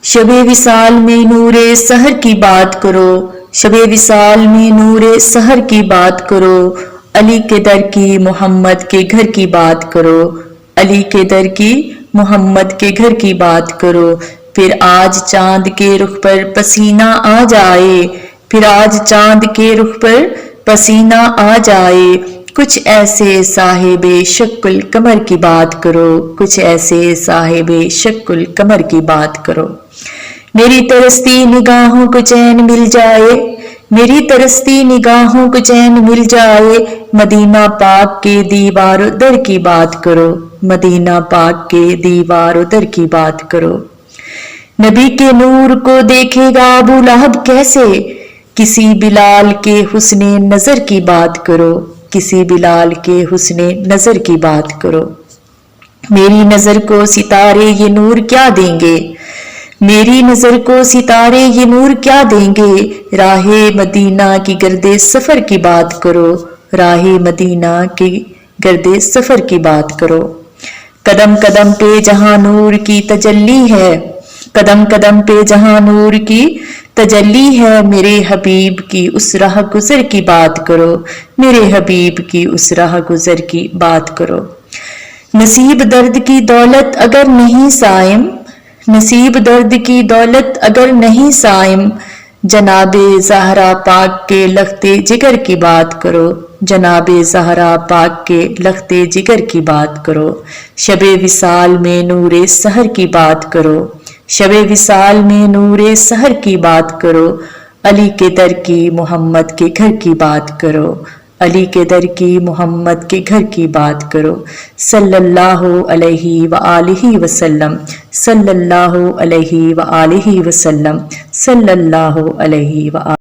شب وصال میں نور سحر کی بات کرو، شب وصال میں نور سحر کی بات کرو، علی کے در کی محمد کے گھر کی بات کرو، علی کے در کی محمد کے گھر کی بات کرو۔ پھر آج چاند کے رخ پر پسینہ آ جائے، پھر آج چاند کے رخ پر پسینہ آ جائے، کچھ ایسے صاحب شق القمر کی بات کرو، کچھ ایسے صاحب شق القمر کی بات کرو۔ میری ترستی نگاہوں کو چین مل جائے، میری ترستی نگاہوں کو چین مل جائے، مدینہ پاک کے دیوار و در کی بات کرو، مدینہ پاک کے دیوار و در کی بات کرو۔ نبی کے نور کو دیکھے گا ابو لہب کیسے، کسی بلال کے حسن نظر کی بات کرو، کسی بلال کے حسن نظر کی بات کرو۔ میری نظر کو ستارے یہ نور کیا دیں گے، میری نظر کو ستارے یہ نور کیا دیں گے، راہ مدینہ کی گرد سفر کی بات کرو، راہ مدینہ کی گرد سفر کی بات کرو۔ قدم قدم پہ جہاں نور کی تجلی ہے، قدم قدم پہ جہاں نور کی تجلی ہے، میرے حبیب کی اس راہ گزر کی بات کرو، میرے حبیب کی اس راہ گزر کی بات کرو۔ نصیب درد کی دولت اگر نہیں صائم، نصیب درد کی دولت اگر نہیں صائم، جناب زہرا پاک کے لخت جگر کی بات کرو، جناب زہرا پاک کے لخت جگر کی بات کرو۔ شب وصال میں نور سحر کی بات کرو، شب وصال میں نور سحر کی بات کرو، علی کے در کی محمد کے گھر کی بات کرو، علی کے در کی محمد کے گھر کی بات کرو۔ صلی اللہ علیہ وآلہ وسلم، صلی اللہ علیہ وآلہ وسلم، صلی اللہ علیہ وآلہ